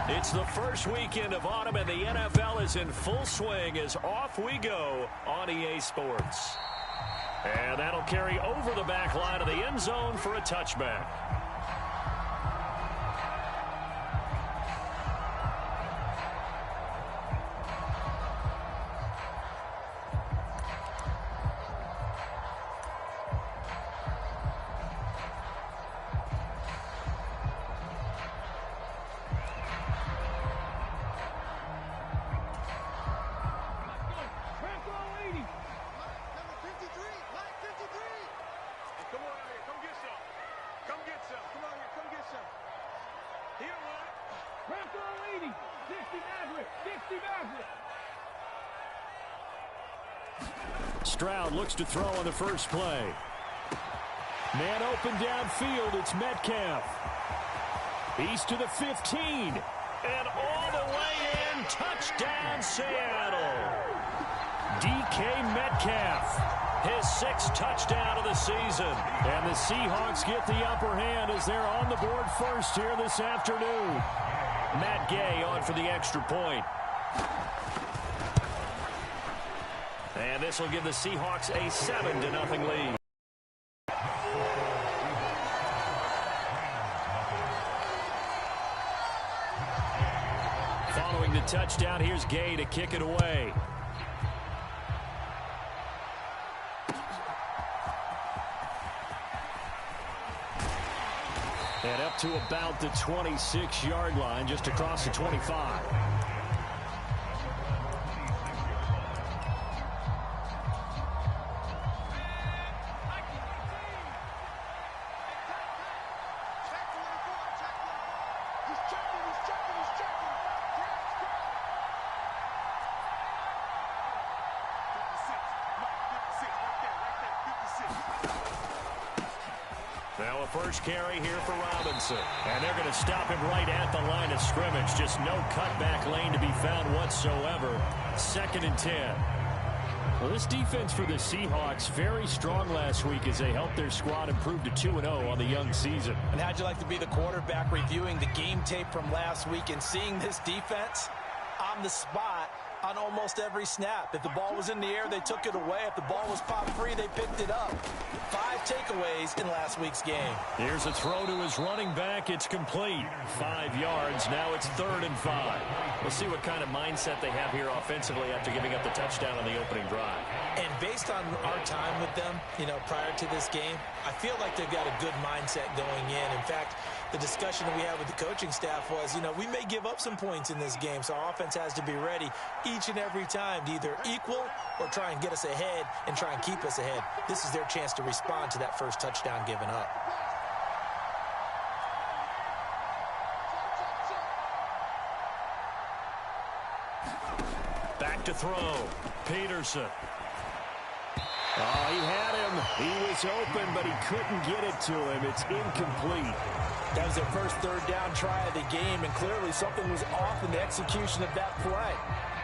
It's the first weekend of autumn, and the NFL is in full swing as off we go on EA Sports. And that'll carry over the back line of the end zone for a touchback. Stroud looks to throw on the first play. Man open downfield, it's Metcalf. He's to the 15. And all the way in, touchdown Seattle. DK Metcalf, his 6th touchdown of the season. And the Seahawks get the upper hand as they're on the board first here this afternoon. Matt Gay on for the extra point. And this will give the Seahawks a 7-0 lead. Following the touchdown, here's Gay to kick it away. And up to about the 26-yard line, just across the 25. Now a first carry here for Robinson. And they're going to stop him right at the line of scrimmage. Just no cutback lane to be found whatsoever. 2nd and 10. Well, this defense for the Seahawks very strong last week as they helped their squad improve to 2-0 on the young season. And how'd you like to be the quarterback reviewing the game tape from last week and seeing this defense on the spot on almost every snap? If the ball was in the air, they took it away. If the ball was popped free, they picked it up. 5 takeaways in last week's game. Here's a throw to his running back. It's complete. 5 yards. Now it's 3rd and 5. We'll see what kind of mindset they have here offensively after giving up the touchdown on the opening drive. And based on our time with them, prior to this game, I feel like they've got a good mindset going in. In fact, the discussion that we had with the coaching staff was, we may give up some points in this game, so our offense has to be ready each and every time to either equal or try and get us ahead and try and keep us ahead. This is their chance to respond to that first touchdown given up. Back to throw. Peterson. Oh, he had him. He was open, but he couldn't get it to him. It's incomplete. That was their first 3rd down try of the game, and clearly something was off in the execution of that play.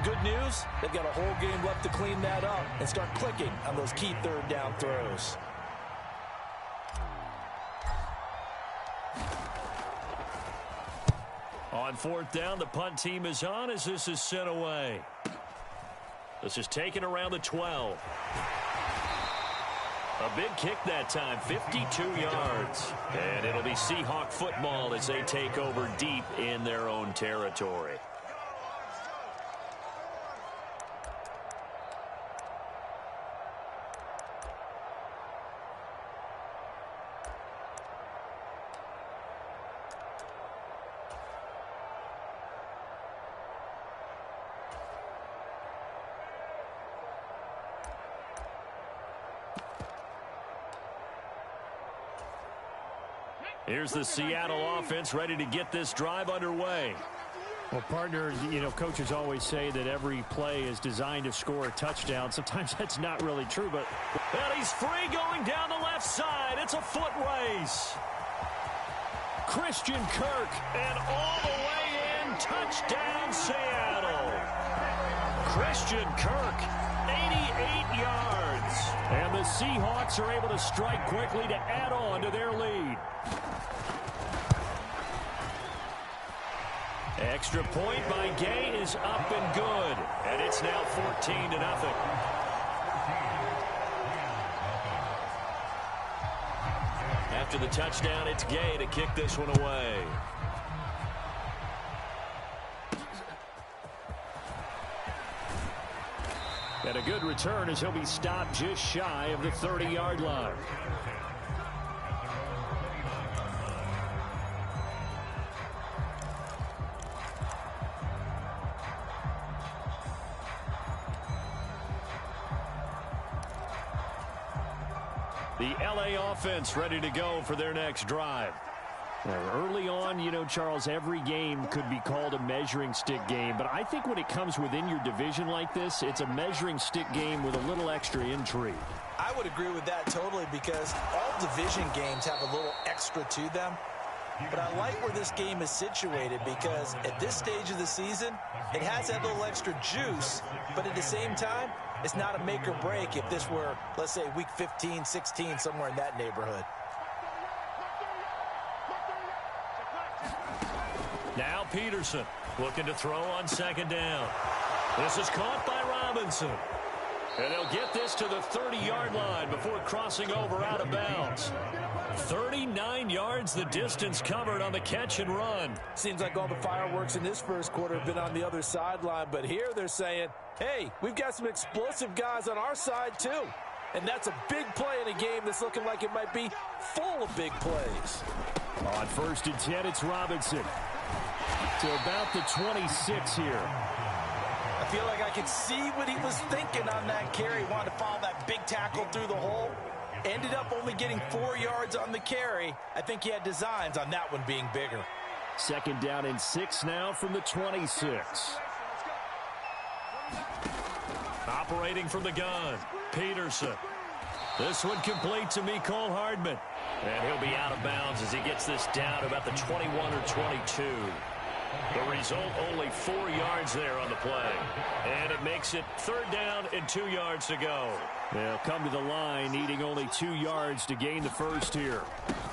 Good news, they've got a whole game left to clean that up and start clicking on those key 3rd down throws. On 4th down, the punt team is on as this is sent away. This is taken around the 12. A big kick that time, 52 yards. And it'll be Seahawk football as they take over deep in their own territory. Here's the Seattle offense ready to get this drive underway. Well, partner, coaches always say that every play is designed to score a touchdown. Sometimes that's not really true, but... And he's free going down the left side. It's a foot race. Christian Kirk, and all the way in, touchdown Seattle. Christian Kirk, 88 yards. And the Seahawks are able to strike quickly to add on to their lead. Extra point by Gay is up and good. And it's now 14-0. After the touchdown, it's Gay to kick this one away. And a good return as he'll be stopped just shy of the 30-yard line. The LA offense ready to go for their next drive. Early on, you know, Charles, every game could be called a measuring stick game. But I think when it comes within your division like this, it's a measuring stick game with a little extra intrigue. I would agree with that totally because all division games have a little extra to them. But I like where this game is situated because at this stage of the season, it has that little extra juice. But at the same time, it's not a make or break if this were, let's say, week 15, 16, somewhere in that neighborhood. Now Peterson looking to throw on second down. This is caught by Robinson. And they'll get this to the 30-yard line before crossing over out of bounds. 39 yards the distance covered on the catch and run. Seems like all the fireworks in this first quarter have been on the other sideline, but here they're saying, hey, we've got some explosive guys on our side too. And that's a big play in a game that's looking like it might be full of big plays. On 1st and 10, it's Robinson. To about the 26 here. I feel like I could see what he was thinking on that carry. Wanted to follow that big tackle through the hole. Ended up only getting 4 yards on the carry. I think he had designs on that one being bigger. 2nd down and 6 now from the 26. Operating from the gun, Peterson. This one complete to Mecole Hardman. And he'll be out of bounds as he gets this down to about the 21 or 22. The result, only 4 yards there on the play. And it makes it 3rd down and 2 yards to go. They'll come to the line, needing only 2 yards to gain the first here.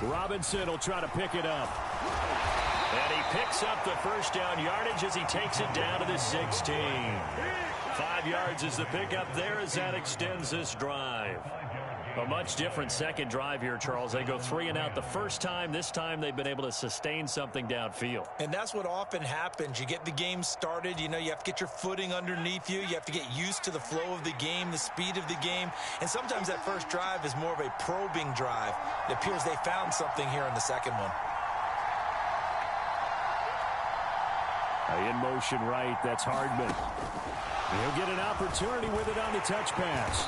Robinson will try to pick it up. And he picks up the first down yardage as he takes it down to the 16. 5 yards is the pickup there as that extends this drive. A much different second drive here, Charles. They go 3 and out the first time. This time they've been able to sustain something downfield. And that's what often happens. You get the game started. You know, you have to get your footing underneath you. You have to get used to the flow of the game, the speed of the game. And sometimes that first drive is more of a probing drive. It appears they found something here in the second one. In motion right, that's Hardman. He'll get an opportunity with it on the touch pass.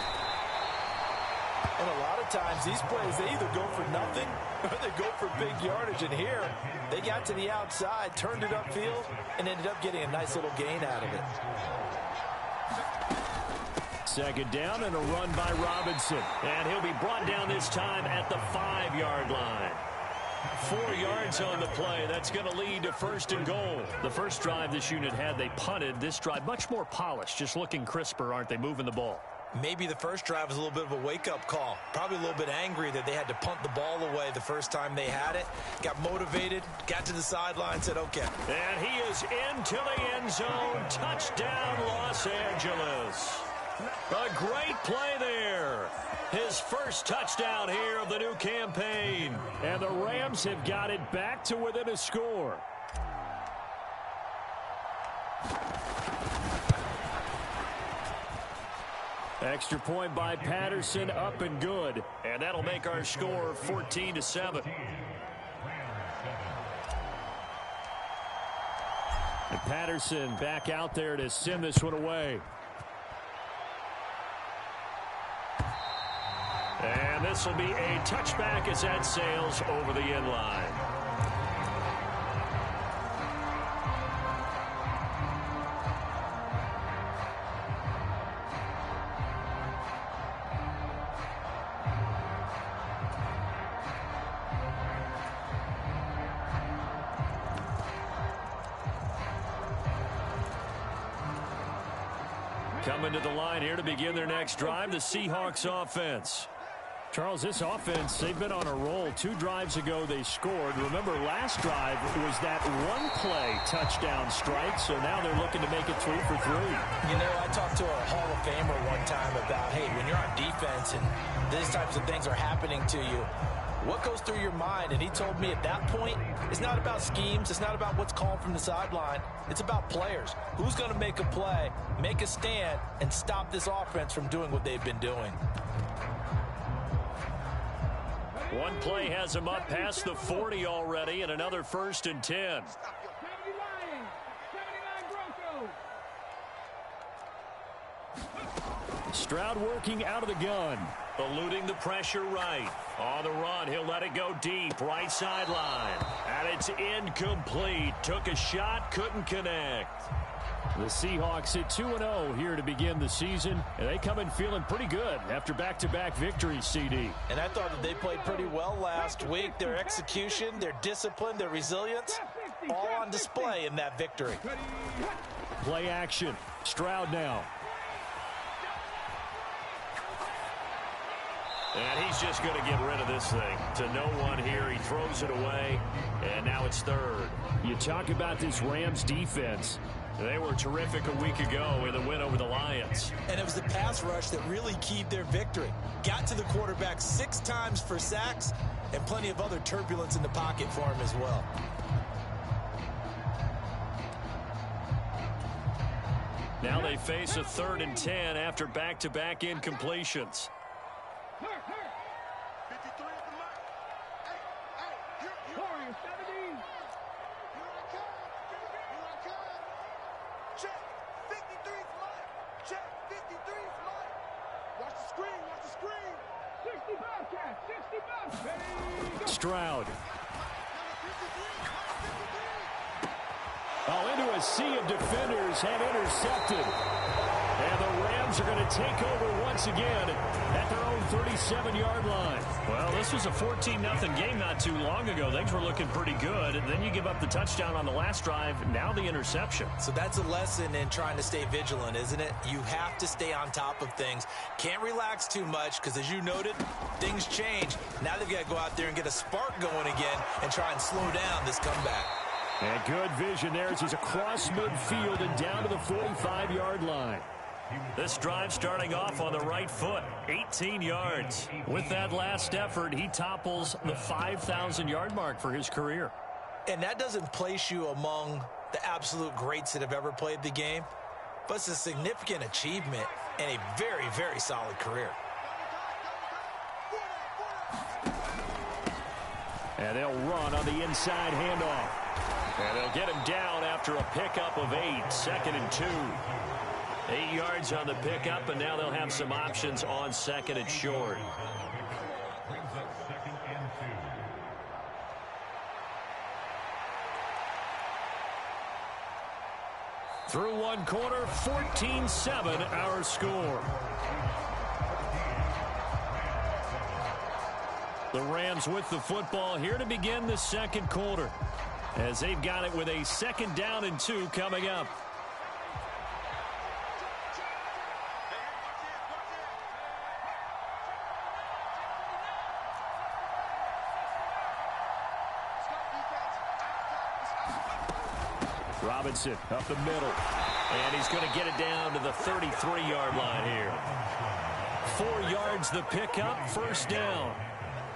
And a lot of times, these plays, they either go for nothing or they go for big yardage. And here, they got to the outside, turned it upfield, and ended up getting a nice little gain out of it. 2nd down and a run by Robinson. And he'll be brought down this time at the 5-yard line. 4 yards on the play. That's going to lead to 1st and goal. The first drive this unit had, they punted. This drive, much more polished, just looking crisper, aren't they, moving the ball? Maybe the first drive was a little bit of a wake-up call. Probably a little bit angry that they had to punt the ball away the first time they had it. Got motivated, got to the sideline, said, okay. And he is into the end zone. Touchdown, Los Angeles. A great play there. His first touchdown here of the new campaign. And the Rams have got it back to within a score. Extra point by Patterson, up and good. And that'll make our score 14-7. And Patterson back out there to send this one away. And this will be a touchback as that sails over the end line. Coming to the line here to begin their next drive, the Seahawks offense. Charles, this offense, they've been on a roll. 2 drives ago, they scored. Remember, last drive was that one-play touchdown strike, so now they're looking to make it 3 for 3. You know, I talked to a Hall of Famer one time about, hey, when you're on defense and these types of things are happening to you, what goes through your mind? And he told me at that point, it's not about schemes. It's not about what's called from the sideline. It's about players. Who's going to make a play, make a stand, and stop this offense from doing what they've been doing? One play has him up past the 40 already, and another 1st and 10. Stroud working out of the gun. Eluding the pressure right. On the run, he'll let it go deep. Right sideline. And it's incomplete. Took a shot, couldn't connect. The Seahawks at 2-0 here to begin the season. And they come in feeling pretty good after back-to-back victories, CD. And I thought that they played pretty well last week. Their execution, their discipline, their resilience, all on display in that victory. Play action. Stroud now. And he's just going to get rid of this thing. To no one here. He throws it away, and now it's 3rd. You talk about this Rams defense. They were terrific a week ago in the win over the Lions. And it was the pass rush that really keyed their victory. Got to the quarterback 6 times for sacks and plenty of other turbulence in the pocket for him as well. Now they face a 3rd and 10 after back-to-back incompletions. Stroud. Into a sea of defenders and intercepted. And the Rams are going to take over once again at their own 37-yard line. Well, this was a 14-0 game not too long ago. Things were looking pretty good. And then you give up the touchdown on the last drive. Now the interception. So that's a lesson in trying to stay vigilant, isn't it? You have to stay on top of things. Can't relax too much because, as you noted, things change. Now they've got to go out there and get a spark going again and try and slow down this comeback. And good vision there as he's across midfield and down to the 45-yard line. This drive starting off on the right foot, 18 yards. With that last effort, he topples the 5,000-yard mark for his career. And that doesn't place you among the absolute greats that have ever played the game, but it's a significant achievement and a very, very solid career. And they'll run on the inside handoff. And they'll get him down after a pickup of 8, 2nd and 2. 8 yards on the pickup, and now they'll have some options on 2nd and short. Through one quarter, 14-7 our score. The Rams with the football here to begin the 2nd quarter, as they've got it with a 2nd down and 2 coming up. Robinson up the middle. And he's going to get it down to the 33-yard line here. 4 yards the pickup, 1st down.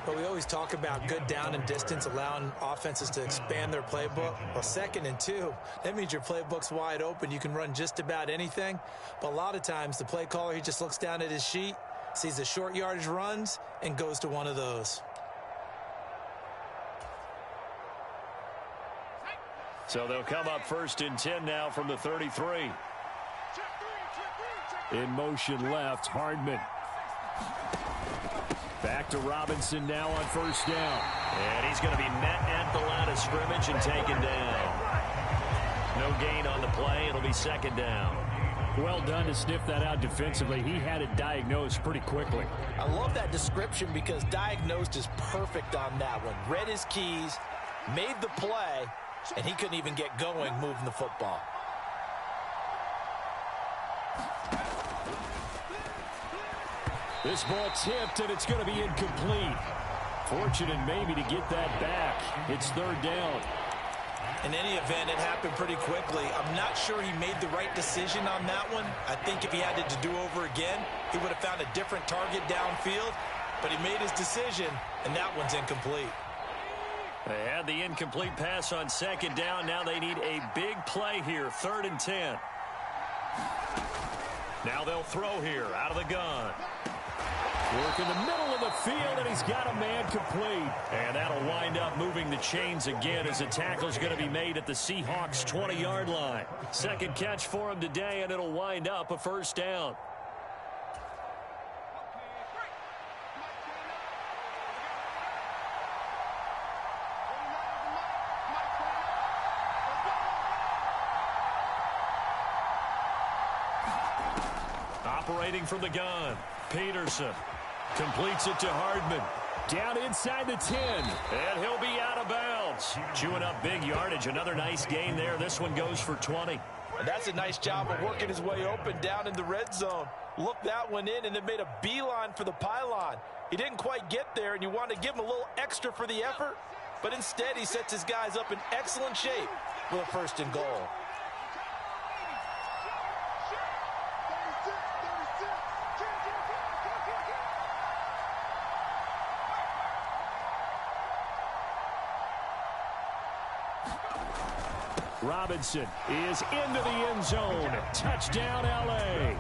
But we always talk about good down and distance, allowing offenses to expand their playbook. Well, 2nd and 2, that means your playbook's wide open. You can run just about anything. But a lot of times, the play caller, he just looks down at his sheet, sees the short yardage runs, and goes to one of those. So they'll come up 1st and 10 now from the 33. In motion left, Hardman. Back to Robinson now on 1st down. And he's going to be met at the line of scrimmage and taken down. No gain on the play. It'll be 2nd down. Well done to sniff that out defensively. He had it diagnosed pretty quickly. I love that description because diagnosed is perfect on that one. Read his keys, made the play, and he couldn't even get going moving the football. This ball tipped, and it's going to be incomplete. Fortunate maybe to get that back. It's third down. In any event, it happened pretty quickly. I'm not sure he made the right decision on that one. I think if he had it to do over again, he would have found a different target downfield. But he made his decision, and that one's incomplete. They had the incomplete pass on second down. Now they need a big play here, 3rd and 10. Now they'll throw here out of the gun. Work in the middle of the field, and he's got a man complete. And that'll wind up moving the chains again as the tackle's going to be made at the Seahawks' 20-yard line. Second catch for him today, and it'll wind up a first down. Operating from the gun, Peterson completes it to Hardman. Down inside the 10. And he'll be out of bounds. Chewing up big yardage. Another nice gain there. This one goes for 20. And that's a nice job of working his way open down in the red zone. Looked that one in and then made a beeline for the pylon. He didn't quite get there, and you want to give him a little extra for the effort. But instead, he sets his guys up in excellent shape with a 1st and goal. Robinson is into the end zone. Touchdown, L.A.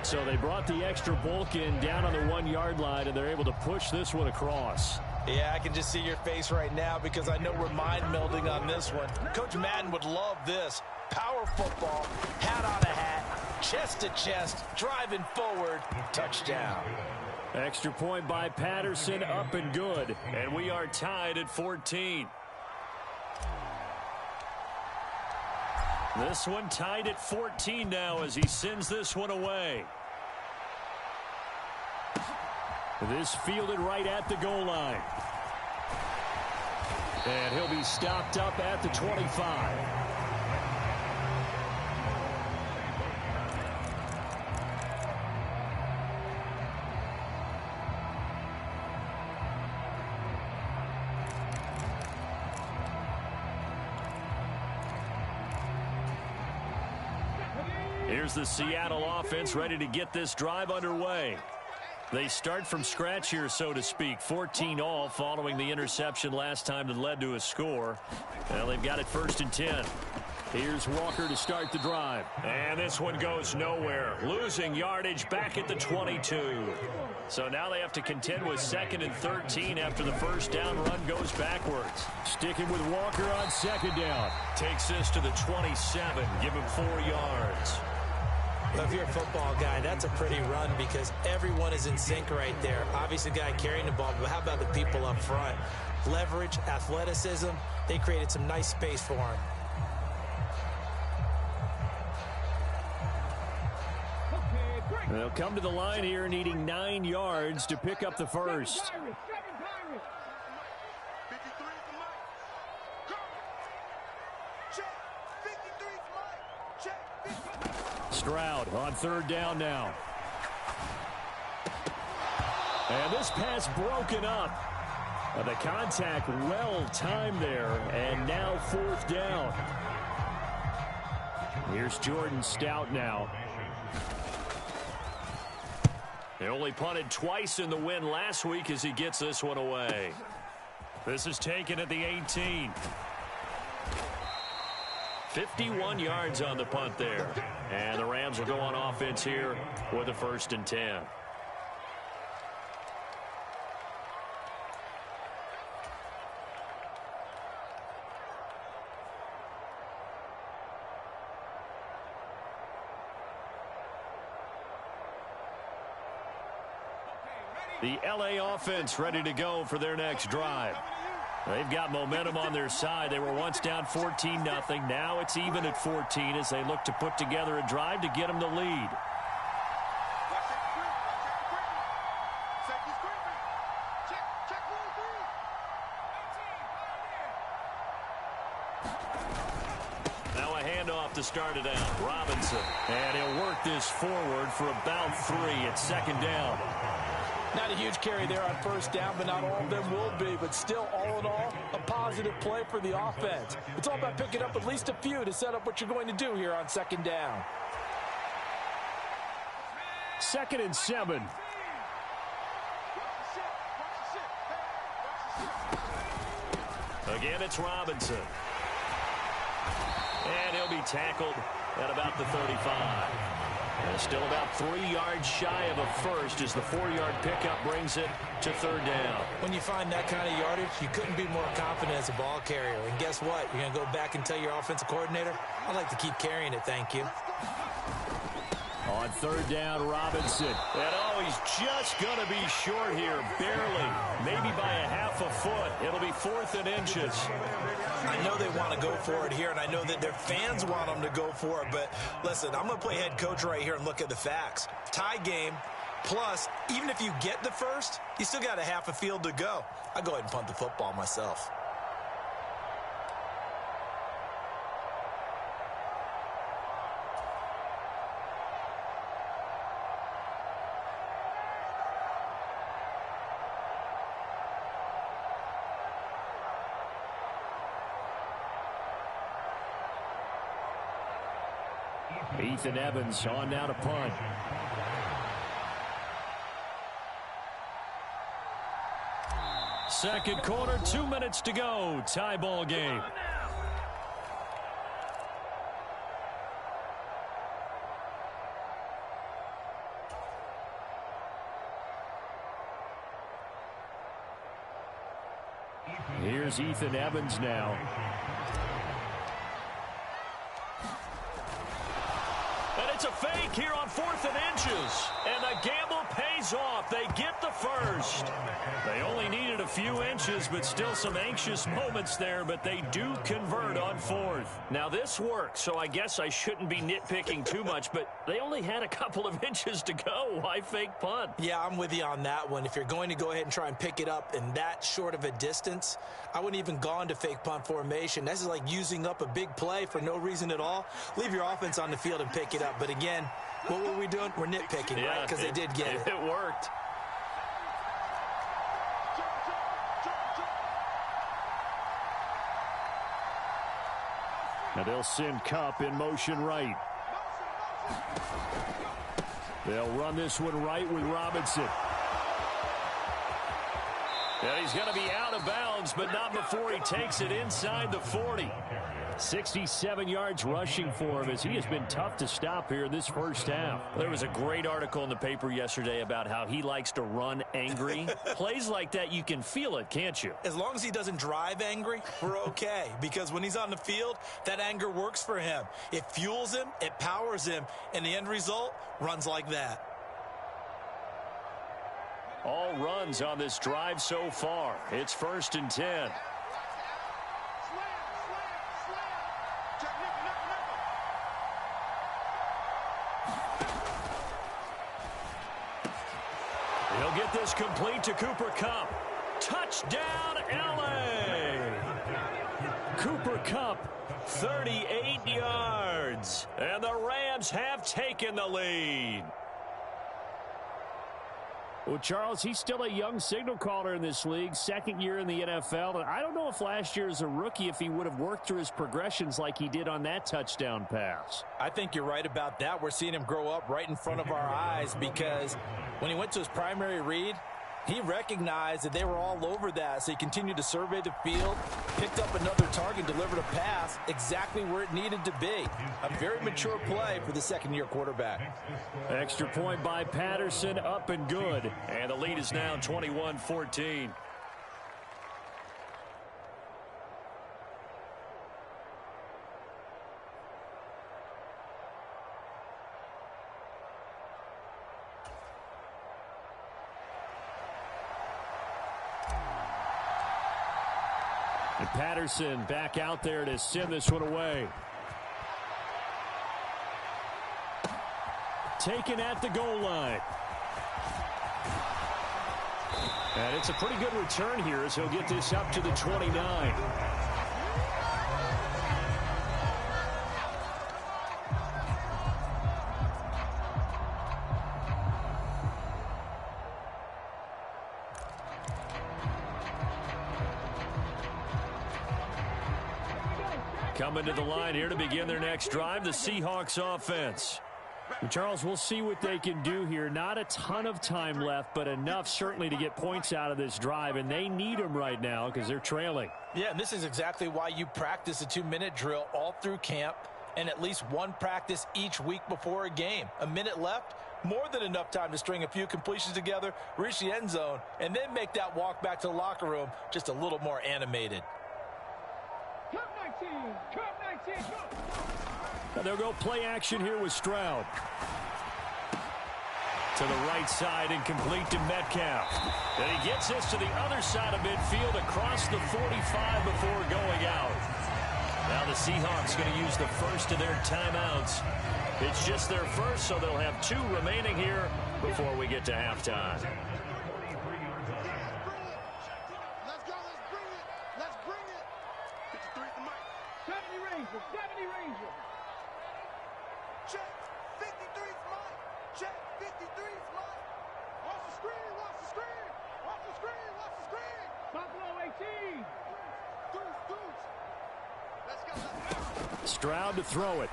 So they brought the extra bulk in down on the 1-yard line, and they're able to push this one across. Yeah, I can just see your face right now because I know we're mind melding on this one. Coach Madden would love this. Power football, hat on a hat, chest to chest, driving forward, touchdown. Extra point by Patterson, up and good. And we are tied at 14. This one tied at 14 now as he sends this one away. This fielded right at the goal line. And he'll be stopped up at the 25. Here's the Seattle offense ready to get this drive underway. They start from scratch here, so to speak. 14 all following the interception last time that led to a score. Well, they've got it 1st and 10. Here's Walker to start the drive. And this one goes nowhere. Losing yardage back at the 22. So now they have to contend with 2nd and 13 after the first down run goes backwards. Sticking with Walker on 2nd down. Takes this to the 27. Give him 4 yards. Well, if you're a football guy, that's a pretty run because everyone is in sync right there. Obviously, the guy carrying the ball, but how about the people up front? Leverage, athleticism, they created some nice space for him. They'll come to the line here needing 9 yards to pick up the first. Stroud on 3rd down now. And this pass broken up. The contact well timed there, and now 4th down. Here's Jordan Stout now. They only punted twice in the win last week as he gets this one away. This is taken at the 18. 51 yards on the punt there. And the Rams will go on offense here with a 1st and 10. The LA offense ready to go for their next drive. They've got momentum on their side. They were once down 14-0. Now it's even at 14 as they look to put together a drive to get them the lead. Now a handoff to start it out. Robinson. And he'll work this forward for about 3 at 2nd down. Not a huge carry there on first down, but not all of them will be. But still, all in all, a positive play for the offense. It's all about picking up at least a few to set up what you're going to do here on second down. 2nd and 7. Again, it's Robinson. And he'll be tackled at about the 35. And still about 3 yards shy of a first as the 4-yard pickup brings it to 3rd down. When you find that kind of yardage, you couldn't be more confident as a ball carrier. And guess what? You're going to go back and tell your offensive coordinator, I'd like to keep carrying it, thank you. On 3rd down, Robinson. And he's just going to be short here, barely. Maybe by a half a foot. It'll be 4th and inches. I know they want to go for it here, and I know that their fans want them to go for it. But listen, I'm going to play head coach right here and look at the facts. Tie game, plus, even if you get the first, you still got a half a field to go. I'll go ahead and punt the football myself. Ethan Evans on now to punt. Second quarter, 2 minutes to go. Tie ball game. Here's Ethan Evans now. It's a fake here on 4th and inches. And the gamble pays off. They get the first. They only needed a few inches, but still some anxious moments there. But they do convert on 4th. Now, this works, so I guess I shouldn't be nitpicking too much. But they only had a couple of inches to go. Why fake punt? Yeah, I'm with you on that one. If you're going to go ahead and try and pick it up in that short of a distance, I wouldn't even go into fake punt formation. This is like using up a big play for no reason at all. Leave your offense on the field and pick it up. But again, what were we doing? We're nitpicking, right? Because they did get it. It worked. Now they'll send Kupp in motion right. They'll run this one right with Robinson. And he's going to be out of bounds, but not before he takes it inside the 40. 67 yards rushing for him as he has been tough to stop here in this first half. There was a great article in the paper yesterday about how he likes to run angry. Plays like that, you can feel it, can't you? As long as he doesn't drive angry, we're okay. Because when he's on the field, that anger works for him. It fuels him, it powers him, and the end result runs like that. All runs on this drive so far. It's 1st and 10. He'll get this complete to Cooper Kupp. Touchdown, LA! Cooper Kupp, 38 yards. And the Rams have taken the lead. Well, Charles, he's still a young signal caller in this league, 2nd year in the NFL. And I don't know if last year as a rookie, if he would have worked through his progressions like he did on that touchdown pass. I think you're right about that. We're seeing him grow up right in front of our eyes because when he went to his primary read, he recognized that they were all over that, so he continued to survey the field, picked up another target, delivered a pass exactly where it needed to be. A very mature play for the second-year quarterback. Extra point by Patterson, up and good. And the lead is now 21-14. And Patterson back out there to send this one away. Taken at the goal line. And it's a pretty good return here as he'll get this up to the 29. Coming to the line here to begin their next drive, the Seahawks offense. And Charles, we'll see what they can do here. Not a ton of time left, but enough certainly to get points out of this drive, and they need them right now because they're trailing. Yeah, and this is exactly why you practice a 2-minute drill all through camp and at least one practice each week before a game. A minute left, more than enough time to string a few completions together, reach the end zone, and then make that walk back to the locker room just a little more animated. Now they'll go play action here with Stroud. To the right side and complete to Metcalf. And he gets this to the other side of midfield across the 45 before going out. Now the Seahawks going to use the first of their timeouts. It's just their first, so they'll have 2 remaining here before we get to halftime. Let's go, let's bring it. Let's bring it. 53 at the mic. 70 Ranger, 70 Ranger. Check, 53's mine. Check, 53's mine. Watch the screen, watch the screen. Watch the screen, watch the screen. Buffalo 18. Deuce. Let's go, let's go. Stroud to throw it.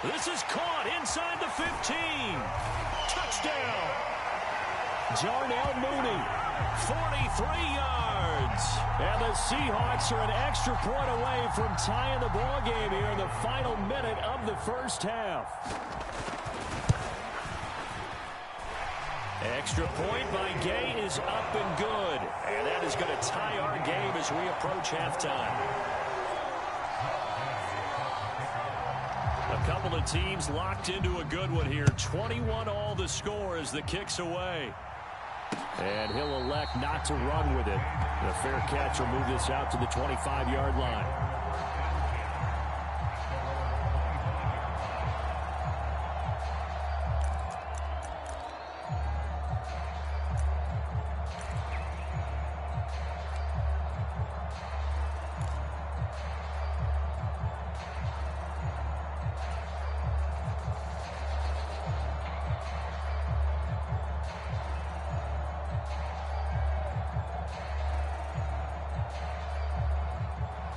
This is caught inside the 15. Touchdown. Darnell Mooney. 43 yards. And the Seahawks are an extra point away from tying the ball game here in the final minute of the first half. Extra point by Gay is up and good. And that is going to tie our game as we approach halftime. A couple of teams locked into a good one here. 21-all the score as the kick's away. And he'll elect not to run with it. The fair catch will move this out to the 25-yard line.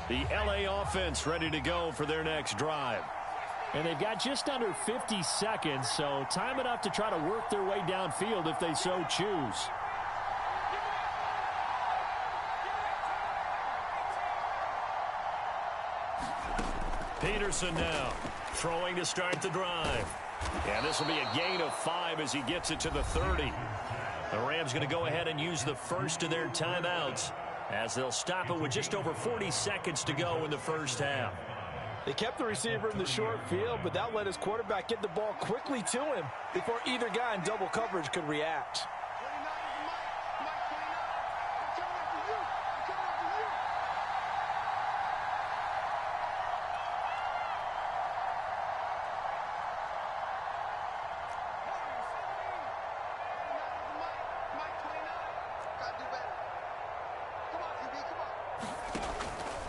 The LA offense ready to go for their next drive. And they've got just under 50 seconds, so time enough to try to work their way downfield if they so choose. Peterson now throwing to start the drive. And this will be a gain of 5 as he gets it to the 30. The Rams going to go ahead and use the first of their timeouts, as they'll stop it with just over 40 seconds to go in the first half. They kept the receiver in the short field, but that let his quarterback get the ball quickly to him before either guy in double coverage could react.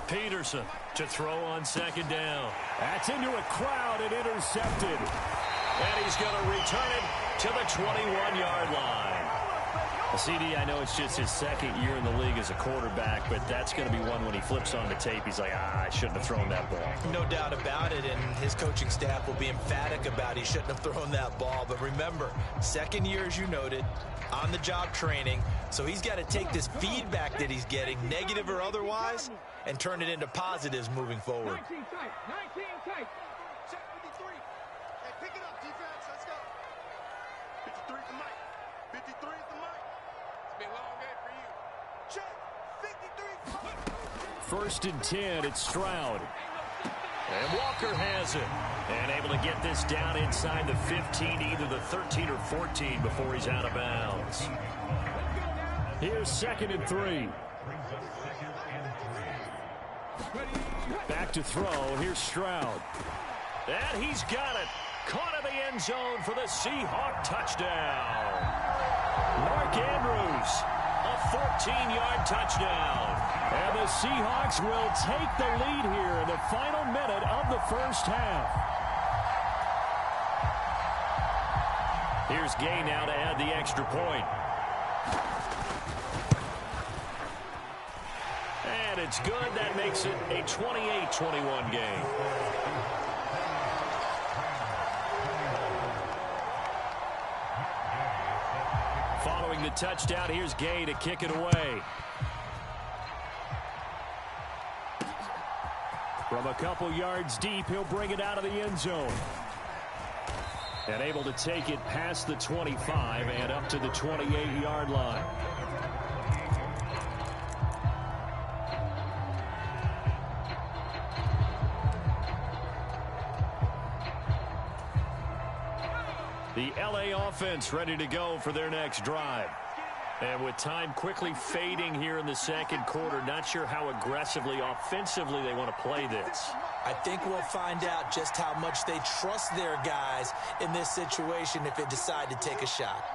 Peterson to throw on second down. That's into a crowd and intercepted. And he's going to return it to the 21-yard line. CD, I know it's just his second year in the league as a quarterback, but that's going to be one when he flips on the tape. He's like, I shouldn't have thrown that ball. No doubt about it, and his coaching staff will be emphatic about he shouldn't have thrown that ball. But remember, second year, as you noted, on-the-job training, so he's got to take this feedback that he's getting, negative or otherwise, and turn it into positives moving forward. 19 tight. Check 53. Hey, pick it up, defense. Let's go. 53 at the mic. 53 at the mic. It's been a long day for you. Check 53. First and 10, it's Stroud. And Walker has it. And able to get this down inside the 15, either the 13 or 14 before he's out of bounds. Here's second and 3. Back to throw. Here's Stroud. And he's got it. Caught in the end zone for the Seahawk touchdown. Mark Andrews. A 14-yard touchdown. And the Seahawks will take the lead here in the final minute of the first half. Here's Gay now to add the extra point. And it's good. That makes it a 28-21 game. Following the touchdown, here's Gay to kick it away. From a couple yards deep, he'll bring it out of the end zone. And able to take it past the 25 and up to the 28-yard line. The LA offense ready to go for their next drive. And with time quickly fading here in the second quarter, not sure how aggressively, offensively they want to play this. I think we'll find out just how much they trust their guys in this situation if they decide to take a shot.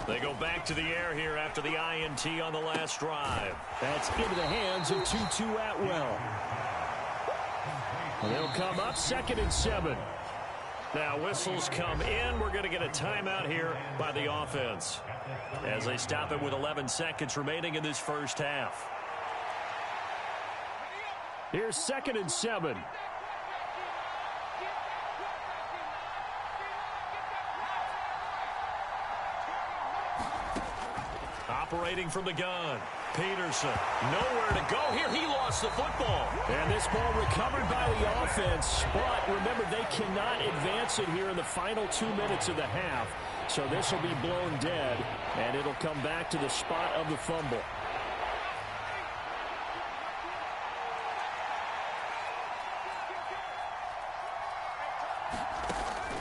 They go back to the air here after the INT on the last drive. That's into the hands of Tutu Atwell. And they'll come up 2nd and 7. Now whistles come in. We're going to get a timeout here by the offense as they stop it with 11 seconds remaining in this first half. Here's 2nd and 7. Operating from the gun. Peterson, nowhere to go here. He lost the football. And this ball recovered by the offense. But remember, they cannot advance it here in the final 2 minutes of the half. So this will be blown dead, and it'll come back to the spot of the fumble.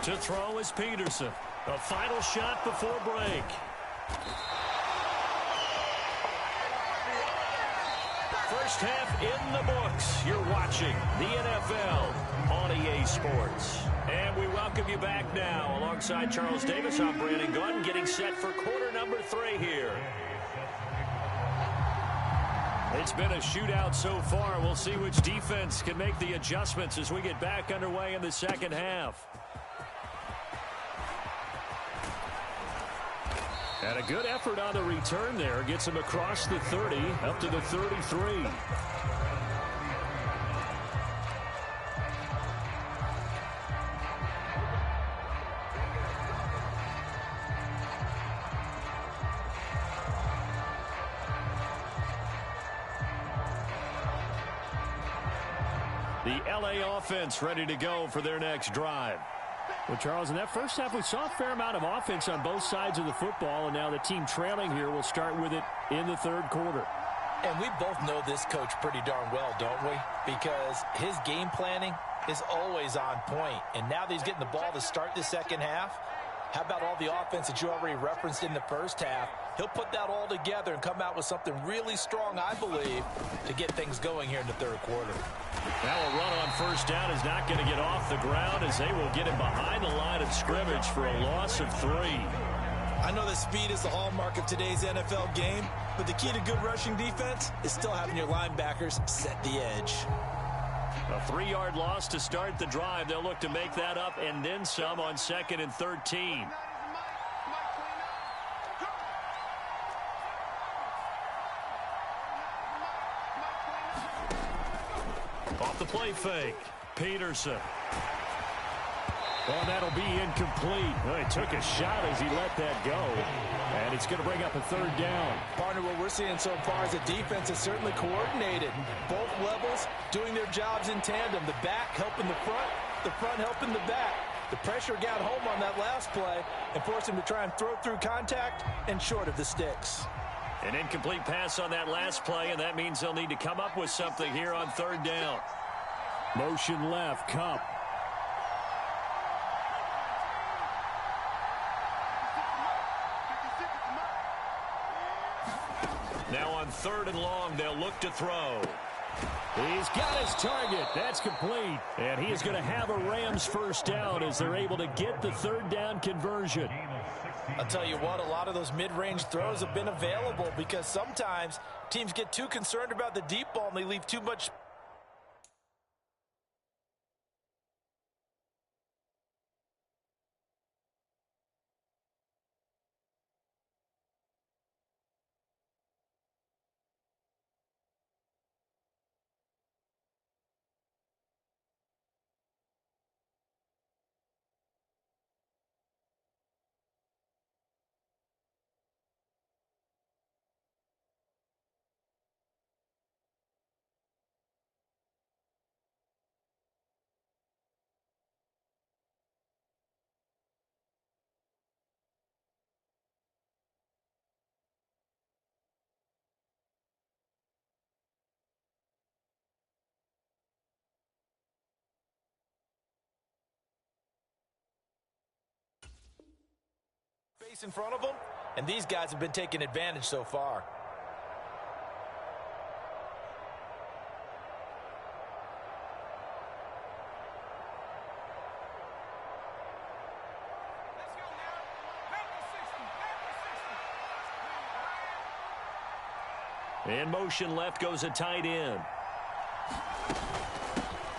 To throw is Peterson. A final shot before break. First half in the books. You're watching the NFL on EA Sports. And we welcome you back now. Alongside Charles Davis, I'm Brandon Gordon, getting set for quarter number 3 here. It's been a shootout so far. We'll see which defense can make the adjustments as we get back underway in the second half. And a good effort on the return there. Gets him across the 30, up to the 33. The LA offense ready to go for their next drive. Well, Charles, in that first half, we saw a fair amount of offense on both sides of the football, and now the team trailing here will start with it in the third quarter. And we both know this coach pretty darn well, don't we? Because his game planning is always on point. And now that he's getting the ball to start the second half, how about all the offense that you already referenced in the first half? He'll put that all together and come out with something really strong, I believe, to get things going here in the third quarter. Now a run on first down is not going to get off the ground as they will get him behind the line of scrimmage for a loss of 3. I know that speed is the hallmark of today's NFL game, but the key to good rushing defense is still having your linebackers set the edge. A 3-yard loss to start the drive. They'll look to make that up and then some on 2nd and 13. Off the play fake. Peterson. Well, that'll be incomplete. Well, he took a shot as he let that go. And it's going to bring up a 3rd down. Partner, what we're seeing so far is the defense is certainly coordinated. Both levels doing their jobs in tandem. The back helping the front helping the back. The pressure got home on that last play and forced him to try and throw through contact and short of the sticks. An incomplete pass on that last play, and that means they'll need to come up with something here on 3rd down. Motion left, Cup. Now on 3rd and long, they'll look to throw. He's got his target. That's complete. And he is going to have a Rams first down as they're able to get the 3rd down conversion. I'll tell you what, a lot of those mid-range throws have been available because sometimes teams get too concerned about the deep ball and they leave too much space in front of them, and these guys have been taking advantage so far. In motion left goes a tight end.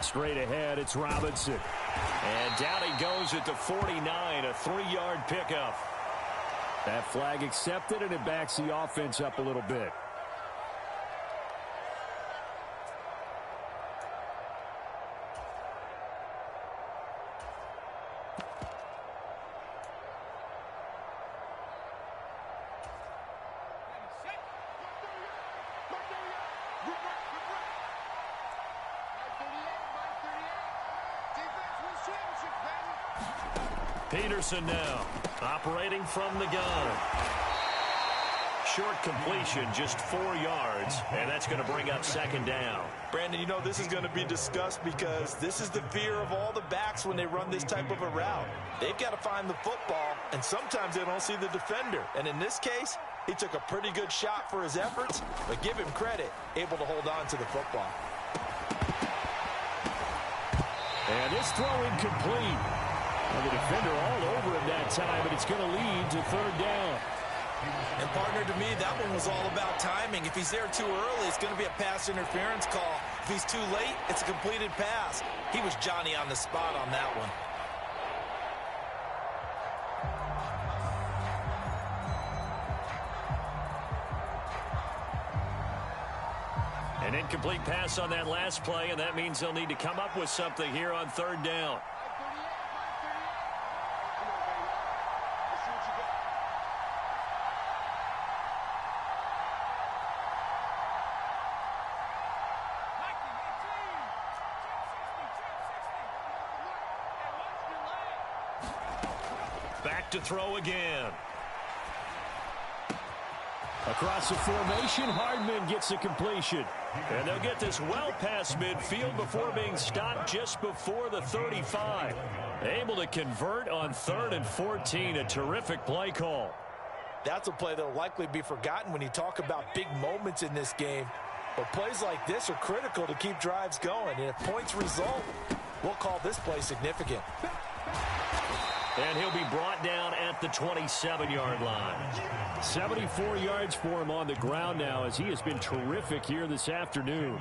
Straight ahead, it's Robinson. And down he goes at the 49, a 3-yard pickup. That flag accepted, and it backs the offense up a little bit. Peterson now, operating from the gun. Short completion, just 4 yards, and that's going to bring up second down. Brandon, you know this is going to be discussed because this is the fear of all the backs when they run this type of a route. They've got to find the football, and sometimes they don't see the defender. And in this case, he took a pretty good shot for his efforts, but give him credit, able to hold on to the football. And this throw incomplete. And the defender all over him that time, but it's going to lead to third down. And partner, to me, that one was all about timing. If he's there too early, it's going to be a pass interference call. If he's too late, it's a completed pass. He was Johnny on the spot on that one. An incomplete pass on that last play, and that means they'll need to come up with something here on third down. Back to throw again. Across the formation, Hardman gets a completion. And they'll get this well past midfield before being stopped just before the 35. Able to convert on 3rd and 14. A terrific play call. That's a play that will likely be forgotten when you talk about big moments in this game. But plays like this are critical to keep drives going. And if points result, we'll call this play significant. And he'll be brought down at the 27-yard line. 74 yards for him on the ground now, as he has been terrific here this afternoon.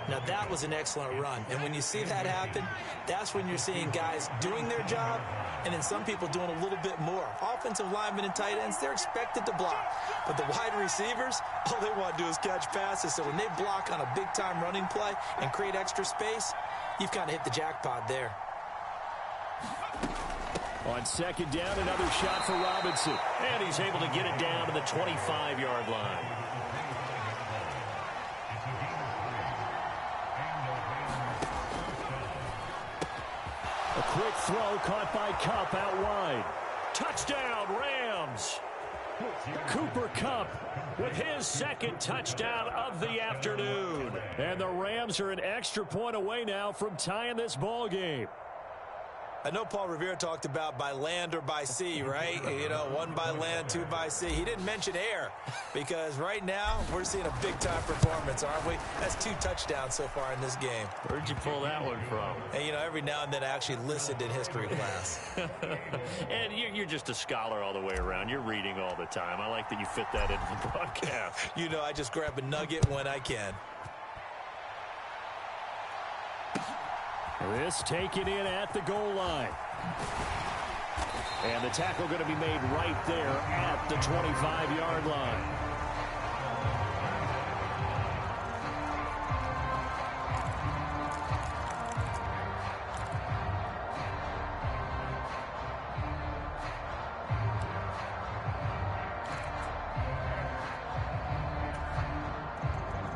Now, that was an excellent run. And when you see that happen, that's when you're seeing guys doing their job and then some people doing a little bit more. Offensive linemen and tight ends, they're expected to block. But the wide receivers, all they want to do is catch passes. So when they block on a big-time running play and create extra space, you've kind of hit the jackpot there. On second down, another shot for Robinson. And he's able to get it down to the 25-yard line. A quick throw caught by Kupp out wide. Touchdown, Rams. Cooper Kupp With his second touchdown of the afternoon. And the Rams are an extra point away now from tying this ball game. I know Paul Revere talked about by land or by sea, right? You know, 1 by land, 2 by sea. He didn't mention air because right now we're seeing a big-time performance, aren't we? That's 2 touchdowns so far in this game. Where'd you pull that one from? And, you know, every now and then I actually listened in history class. And you're just a scholar all the way around. You're reading all the time. I like that you fit that into the broadcast. You know, I just grab a nugget when I can. This taken in at the goal line. And the tackle going to be made right there at the 25-yard line.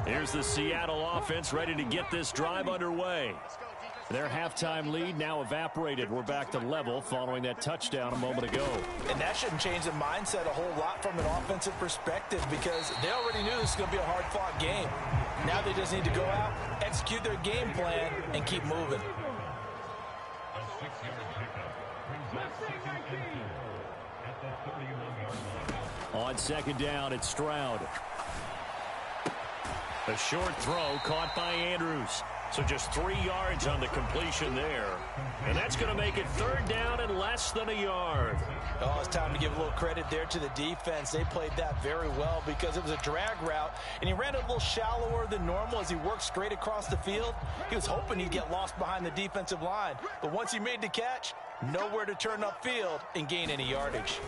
Here's the Seattle offense ready to get this drive underway. Their halftime lead now evaporated. We're back to level following that touchdown a moment ago. And that shouldn't change the mindset a whole lot from an offensive perspective because they already knew this was going to be a hard-fought game. Now they just need to go out, execute their game plan, and keep moving. At the 31 On second down, it's Stroud. A short throw caught by Andrews. So just 3 yards on the completion there. And that's going to make it third down and less than a yard. Oh, it's time to give a little credit there to the defense. They played that very well because it was a drag route, and he ran it a little shallower than normal as he worked straight across the field. He was hoping he'd get lost behind the defensive line. But once he made the catch, nowhere to turn upfield and gain any yardage.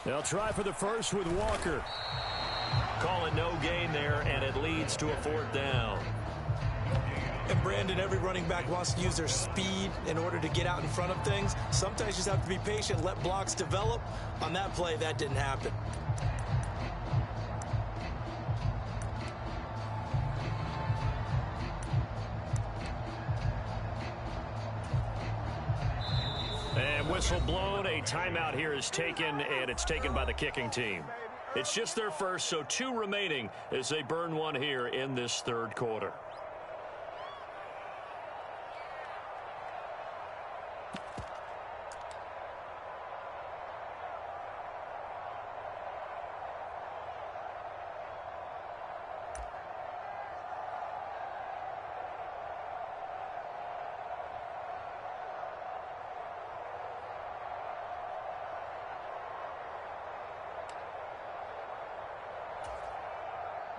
They'll try for the first with Walker. Call it no gain there, and it leads to a fourth down. And Brandon, every running back wants to use their speed in order to get out in front of things. Sometimes you just have to be patient, let blocks develop. On that play, that didn't happen. And whistle blown. A timeout here is taken, and it's taken by the kicking team. It's just their first, so 2 remaining as they burn one here in this third quarter.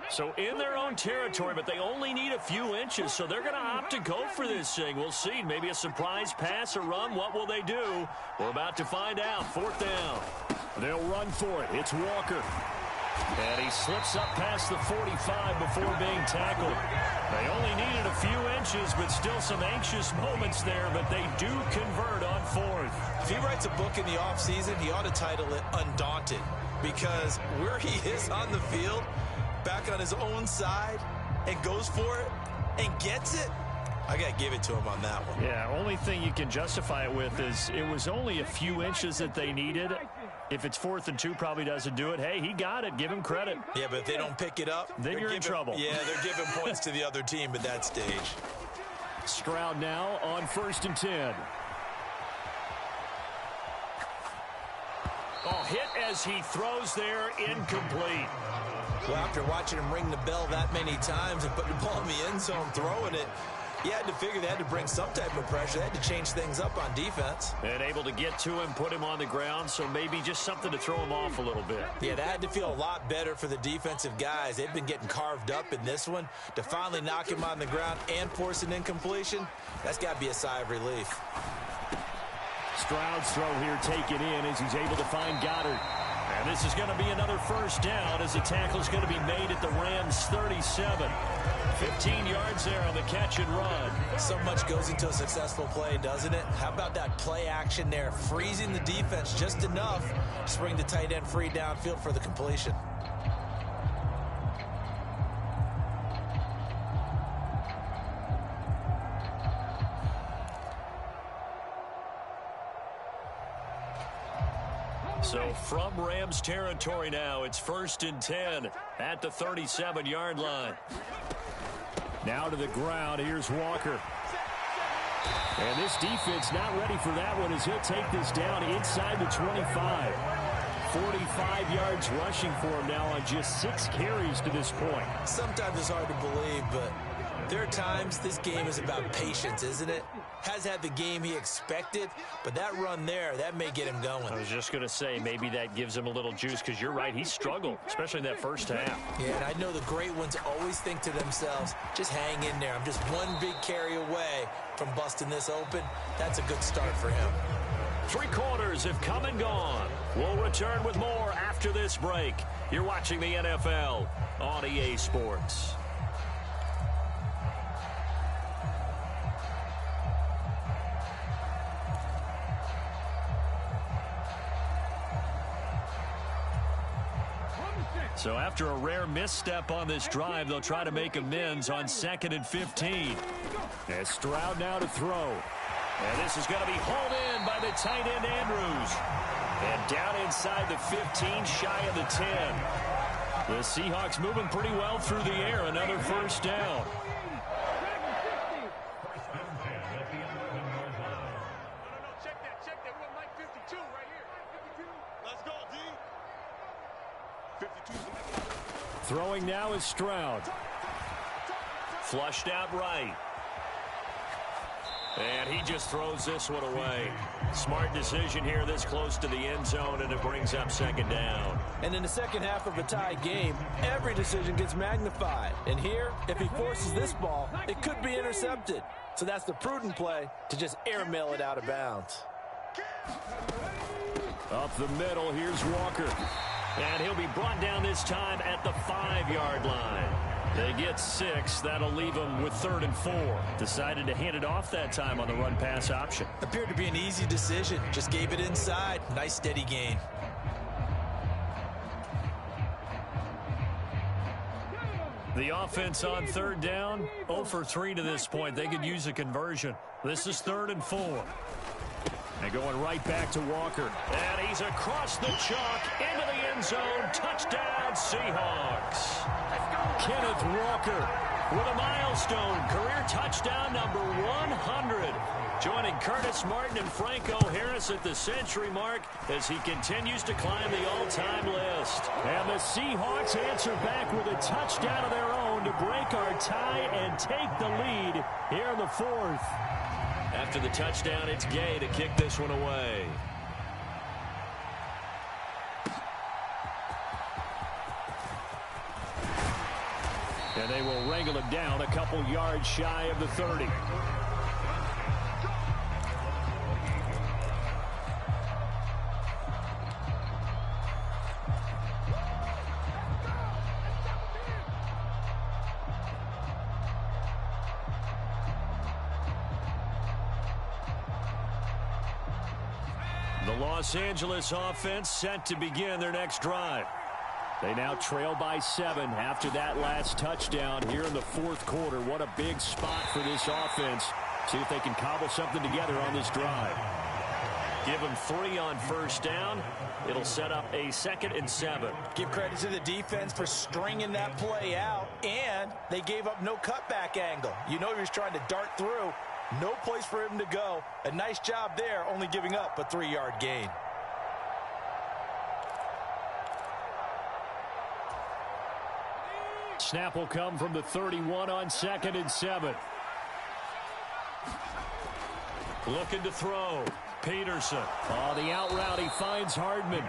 So in their own territory, but they only need a few inches, so they're going to opt to go for this thing. We'll see. Maybe a surprise pass or run. What will they do? We're about to find out. Fourth down. They'll run for it. It's Walker. And he slips up past the 45 before being tackled. They only needed a few inches, but still some anxious moments there, but they do convert on fourth. If he writes a book in the offseason, he ought to title it Undaunted, because where he is on the field, back on his own side, and goes for it and gets it, I got to give it to him on that one. Yeah, only thing you can justify it with is it was only a few inches that they needed. If it's 4th and 2, probably doesn't do it. Hey, he got it. Give him credit. Yeah, but if they don't pick it up, then you're in trouble. Yeah, they're giving points to the other team at that stage. Stroud now on 1st and 10. Oh, hit as he throws there, incomplete. Well, after watching him ring the bell that many times and putting the ball in the end zone, throwing it, you had to figure they had to bring some type of pressure. They had to change things up on defense. And able to get to him, put him on the ground, so maybe just something to throw him off a little bit. Yeah, that had to feel a lot better for the defensive guys. They've been getting carved up in this one. To finally knock him on the ground and force an incompletion, that's got to be a sigh of relief. Stroud's throw here taken in as he's able to find Goddard. And this is going to be another first down as the tackle's going to be made at the Rams' 37. 15 yards there on the catch and run. So much goes into a successful play, doesn't it? How about that play action there, freezing the defense just enough to bring the tight end free downfield for the completion. So from Rams territory now, it's 1st and 10 at the 37-yard line. Now to the ground. Here's Walker. And this defense not ready for that one as he'll take this down inside the 25. 45 yards rushing for him now on just 6 carries to this point. Sometimes it's hard to believe, but there are times this game is about patience, isn't it? Has had the game he expected, but that run there, that may get him going. I was just going to say, maybe that gives him a little juice, because you're right, he struggled, especially in that first half. Yeah, and I know the great ones always think to themselves, just hang in there. I'm just one big carry away from busting this open. That's a good start for him. 3 quarters have come and gone. We'll return with more after this break. You're watching the NFL on EA Sports. So after a rare misstep on this drive, they'll try to make amends on 2nd and 15. And Stroud now to throw. And this is going to be hauled in by the tight end Andrews. And down inside the 15, shy of the 10. The Seahawks moving pretty well through the air. Another first down. Check that. We're Mike 52 right here. 52. Let's go, D. Throwing now is Stroud. Flushed out right. And he just throws this one away. Smart decision here this close to the end zone, and it brings up second down. And in the second half of a tied game, every decision gets magnified. And here, if he forces this ball, it could be intercepted. So that's the prudent play to just airmail it out of bounds. Up the middle, here's Walker. And he'll be brought down this time at the 5-yard line. They get 6. That'll leave them with 3rd and 4. Decided to hand it off that time on the run-pass option. Appeared to be an easy decision. Just gave it inside. Nice steady gain. The offense on 3rd down, 0 for 3 to this point. They could use a conversion. This is 3rd and 4. And going right back to Walker. And he's across the chalk into the end zone. Touchdown, Seahawks. Kenneth Walker with a milestone. Career touchdown number 100. Joining Curtis Martin and Franco Harris at the century mark as he continues to climb the all-time list. And the Seahawks answer back with a touchdown of their own to break our tie and take the lead here in the 4th. After the touchdown, it's Gay to kick this one away. And they will wrangle him down a couple yards shy of the 30. The Los Angeles offense set to begin their next drive. They now trail by 7 after that last touchdown here in the 4th quarter. What a big spot for this offense. See if they can cobble something together on this drive. Give them 3 on 1st down. It'll set up a 2nd and 7. Give credit to the defense for stringing that play out, and they gave up no cutback angle. You know he was trying to dart through. No place for him to go. A nice job there, only giving up a 3-yard gain. Snap will come from the 31 on 2nd and 7. Looking to throw. Peterson. Oh, the out route, he finds Hardman.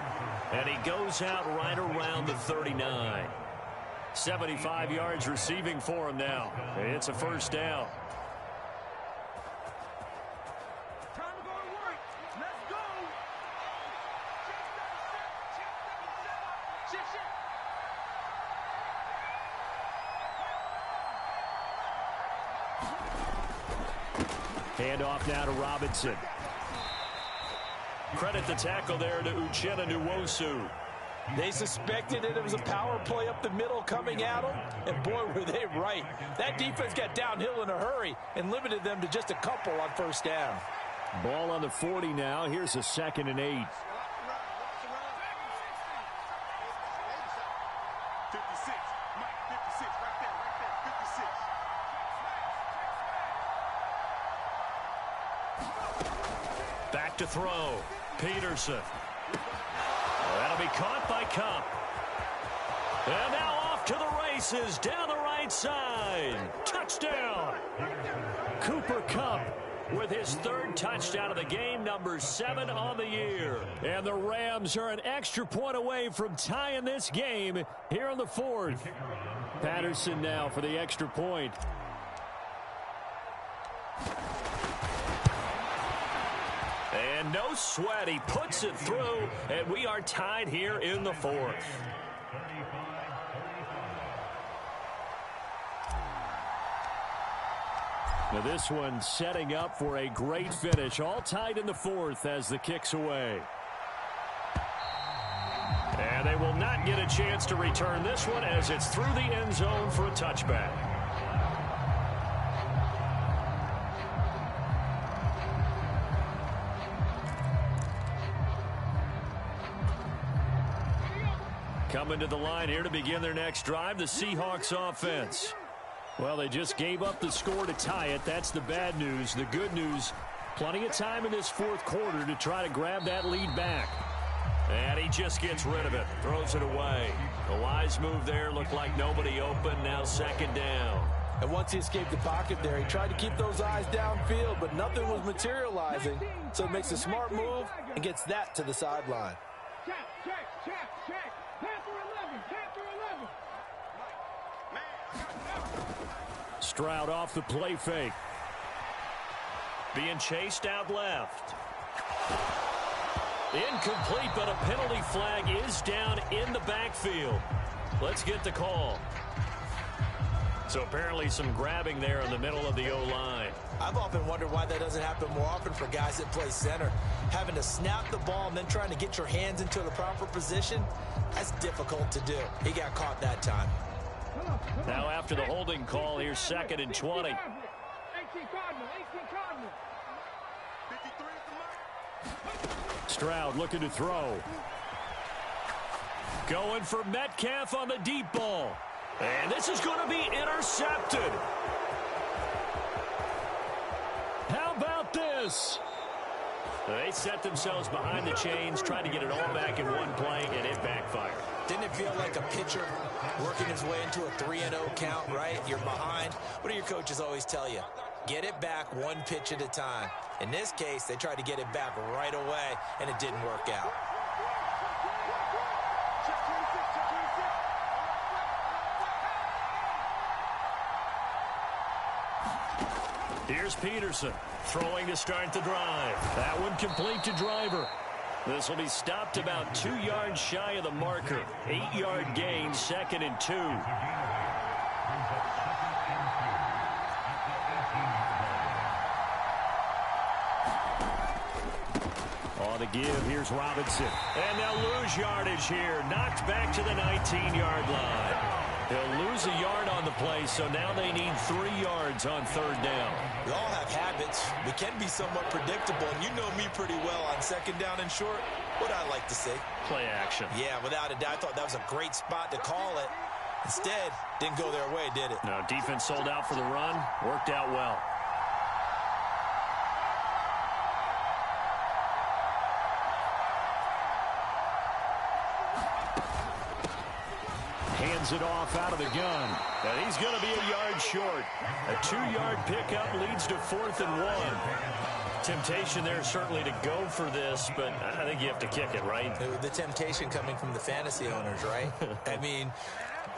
And he goes out right around the 39. 75 yards receiving for him now. It's a 1st down. Handoff now to Robinson. Credit the tackle there to Uchenna Nwosu. They suspected that it was a power play up the middle coming at them, and boy, were they right. That defense got downhill in a hurry and limited them to just a couple on 1st down. Ball on the 40 now. Here's a 2nd and 8. 56. Mike, 56. Right there. 56. Back to throw. Peterson. That'll be caught by Kupp. And now off to the races down the right side. Touchdown. Cooper Kupp with his 3rd touchdown of the game, number 7 on the year. And the Rams are an extra point away from tying this game here in the 4th. Patterson now for the extra point. And no sweat, he puts it through, and we are tied here in the 4th. Now this one setting up for a great finish. All tied in the 4th as the kick's away. And they will not get a chance to return this one as it's through the end zone for a touchback. Coming to the line here to begin their next drive, the Seahawks offense. Well, they just gave up the score to tie it. That's the bad news. The good news, plenty of time in this 4th quarter to try to grab that lead back. And he just gets rid of it, throws it away. A wise move there, looked like nobody open, now second down. And once he escaped the pocket there, he tried to keep those eyes downfield, but nothing was materializing. So he makes a smart move and gets that to the sideline. Check. Panther 11. Stroud off the play fake. Being chased out left. Incomplete, but a penalty flag is down in the backfield. Let's get the call. So apparently some grabbing there in the middle of the O-line. I've often wondered why that doesn't happen more often for guys that play center. Having to snap the ball and then trying to get your hands into the proper position, that's difficult to do. He got caught that time. Now after the holding call, here's 2nd and 20. 18 Cardinal. 53 at the mark. Stroud looking to throw. Going for Metcalf on the deep ball. And this is going to be intercepted. How about this? They set themselves behind the chains, tried to get it all back in one play, and it backfired. Didn't it feel like a pitcher working his way into a 3-0 count, right? You're behind. What do your coaches always tell you? Get it back one pitch at a time. In this case, they tried to get it back right away, and it didn't work out. Here's Peterson throwing to start the drive. That one complete to Driver. This will be stopped about 2 yards shy of the marker. 8-yard gain, 2nd and 2. On the give, here's Robinson. And they'll lose yardage here. Knocked back to the 19-yard line. They'll lose a yard on the play, so now they need 3 yards on 3rd down. We all have habits. We can be somewhat predictable, and you know me pretty well on 2nd down and short. What I like to say. Play action. Yeah, without a doubt. I thought that was a great spot to call it. Instead, didn't go their way, did it? No, defense sold out for the run. Worked out well. Hands it off out of the gun. And he's going to be a yard short. A 2-yard pickup leads to 4th and 1. Temptation there certainly to go for this, but I think you have to kick it, right? The temptation coming from the fantasy owners, right? I mean,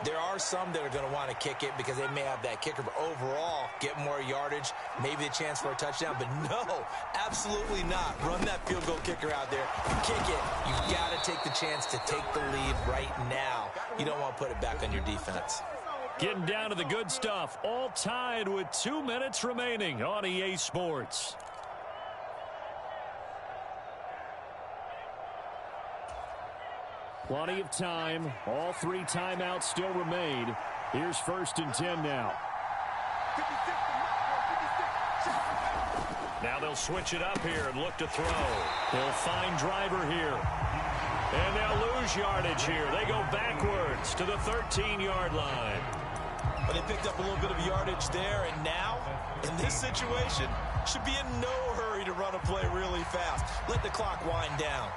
there are some that are going to want to kick it because they may have that kicker, but overall, get more yardage, maybe a chance for a touchdown. But no, absolutely not. Run that field goal kicker out there. Kick it. You've got to take the chance to take the lead right now. You don't want to put it back on your defense. Getting down to the good stuff. All tied with 2 minutes remaining on EA Sports. Plenty of time. All 3 timeouts still remain. Here's 1st and 10 now. Now they'll switch it up here and look to throw. They'll find Driver here. And they'll lose yardage here. They go backwards to the 13-yard line. But they picked up a little bit of yardage there, and now, in this situation, should be in no hurry to run a play really fast. Let the clock wind down.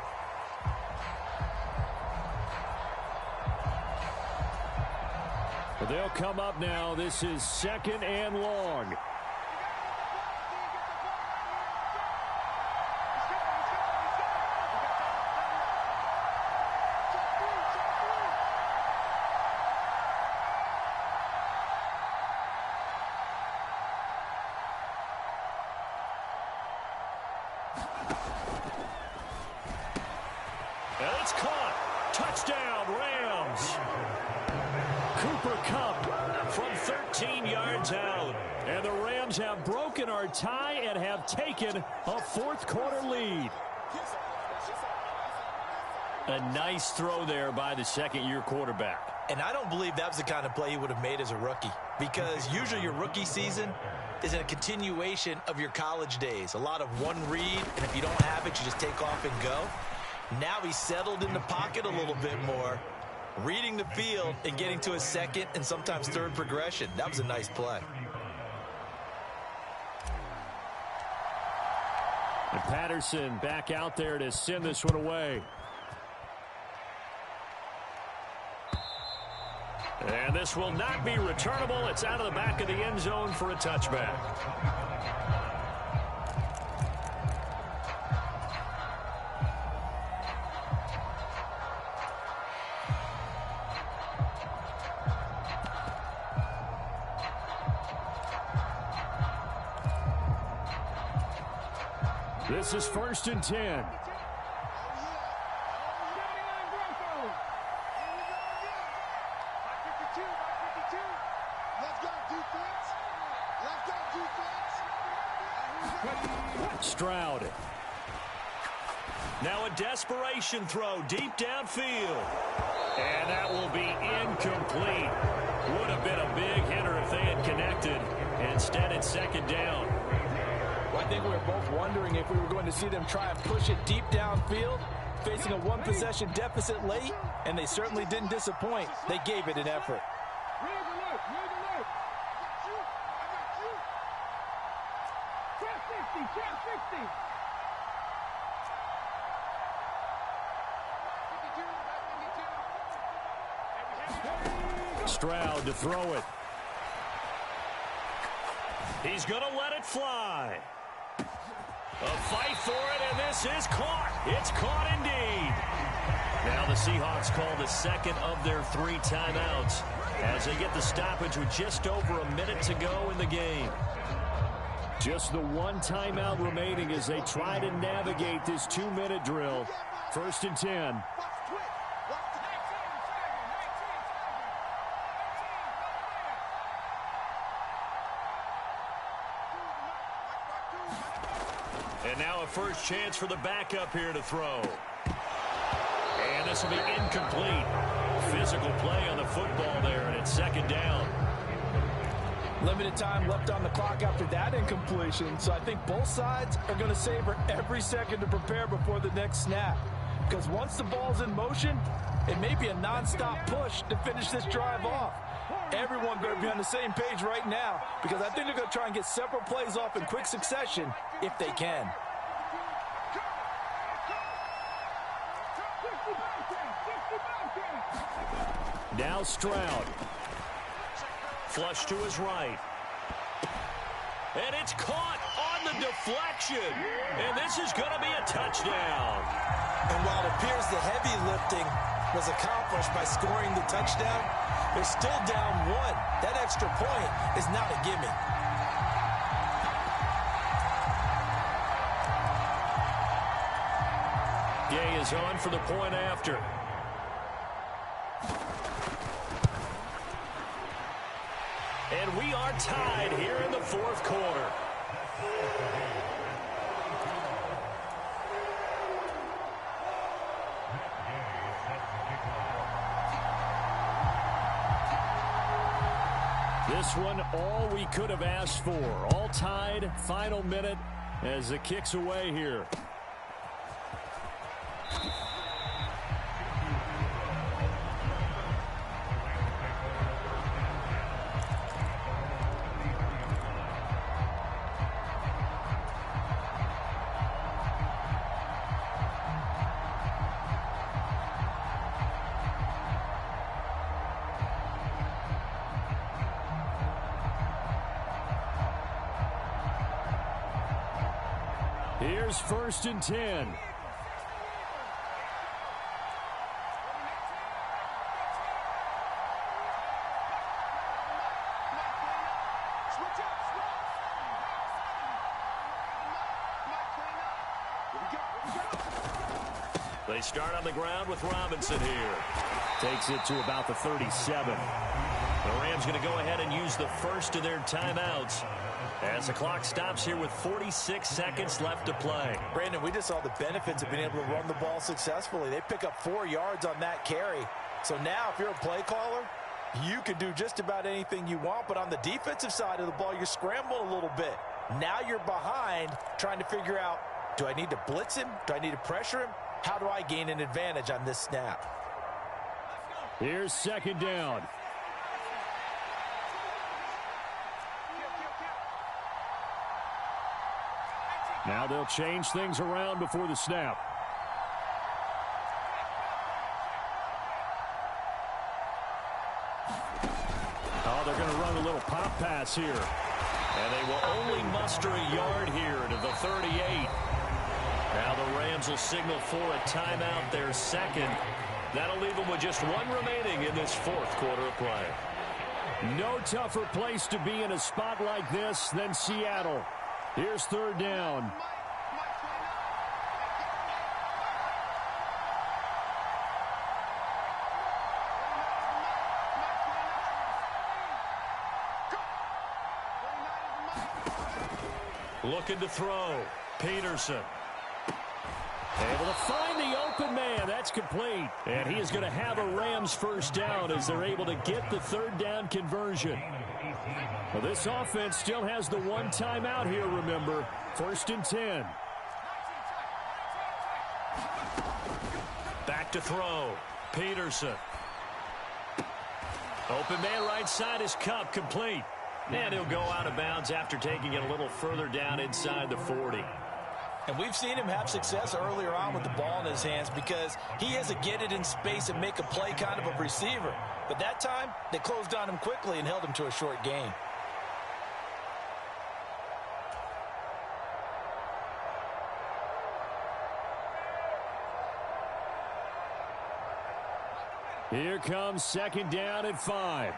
They'll come up now. This is 2nd and long. And it's caught. Touchdown, Rams. Cooper Kupp from 13 yards out. And the Rams have broken our tie and have taken a 4th quarter lead. A nice throw there by the 2nd-year quarterback. And I don't believe that was the kind of play he would have made as a rookie, because usually your rookie season is a continuation of your college days. A lot of one read, and if you don't have it, you just take off and go. Now he's settled in the pocket a little bit more, reading the field and getting to his 2nd and sometimes 3rd progression. That was a nice play. And Patterson back out there to send this one away. And this will not be returnable. It's out of the back of the end zone for a touchback. This is 1st and 10. Stroud. Now a desperation throw deep downfield. And that will be incomplete. Would have been a big hitter if they had connected. Instead, it's 2nd down. Well, I think we were both wondering if we were going to see them try and push it deep downfield, facing a one-possession deficit late, and they certainly didn't disappoint. They gave it an effort. Stroud to throw it. He's going to let it fly. A fight for it, and this is caught. It's caught indeed. Now the Seahawks call the 2nd of their 3 timeouts as they get the stoppage with just over a minute to go in the game. Just the 1 timeout remaining as they try to navigate this 2-minute drill. 1st and 10. And now a first chance for the backup here to throw. And this will be incomplete. Physical play on the football there, and it's 2nd down. Limited time left on the clock after that incompletion, so I think both sides are going to savor every second to prepare before the next snap. Because once the ball's in motion, it may be a nonstop push to finish this drive off. Everyone better be on the same page right now, because I think they're going to try and get several plays off in quick succession if they can. Now Stroud. Flush to his right. And it's caught on the deflection. And this is going to be a touchdown. And while it appears the heavy lifting was accomplished by scoring the touchdown, they're still down 1. That extra point is not a gimme. Gay is on for the point after. And we are tied here in the 4th quarter. This one, all we could have asked for. All tied, final minute as it kicks away here. Here's 1st and 10. They start on the ground with Robinson here. Takes it to about the 37. The Rams going to go ahead and use the first of their timeouts as the clock stops here with 46 seconds left to play. Brandon, we just saw the benefits of being able to run the ball successfully. They pick up 4 yards on that carry. So now if you're a play caller, you can do just about anything you want. But on the defensive side of the ball, you're scrambling a little bit. Now you're behind trying to figure out, do I need to blitz him? Do I need to pressure him? How do I gain an advantage on this snap? Here's 2nd down. Now they'll change things around before the snap. they're going to run a little pop pass here. And they will only muster a yard here to the 38. Now the Rams will signal for a timeout, their second. That'll leave them with just one remaining in this fourth quarter of play. No tougher place to be in a spot like this than Seattle. Here's third down. Looking to throw. Peterson. Able to find the open man. That's complete. And he is going to have a Rams first down as they're able to get the third down conversion. Well, this offense still has the one timeout here, remember. 1st and 10. Back to throw. Peterson. Open man right side is Cup, complete. And he'll go out of bounds after taking it a little further down inside the 40. And we've seen him have success earlier on with the ball in his hands because he has a get it in space and make a play kind of a receiver. But that time, they closed on him quickly and held him to a short gain. Here comes 2nd down and 5.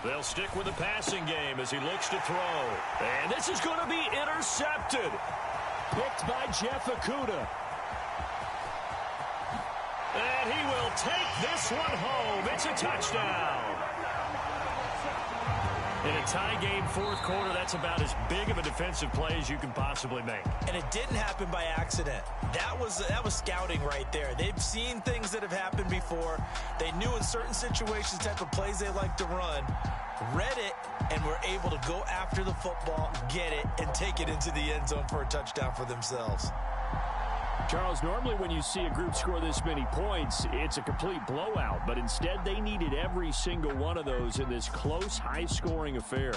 They'll stick with the passing game as he looks to throw. And this is going to be intercepted. Picked by Jeff Okudah. And he will take this one home. It's a touchdown. In a tie game, fourth quarter, that's about as big of a defensive play as you can possibly make. And it didn't happen by accident. That was scouting right there. They've seen things that have happened before. They knew in certain situations the type of plays they like to run, read it, and were able to go after the football, get it, and take it into the end zone for a touchdown for themselves. Charles, normally when you see a group score this many points, it's a complete blowout. But instead, they needed every single one of those in this close, high-scoring affair.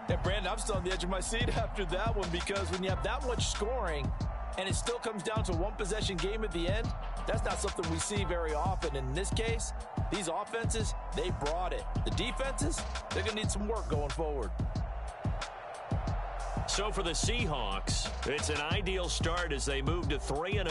Yeah, Brandon, I'm still on the edge of my seat after that one because when you have that much scoring and it still comes down to one possession game at the end, that's not something we see very often. In this case, these offenses, they brought it. The defenses, they're going to need some work going forward. So for the Seahawks, it's an ideal start as they move to 3-0.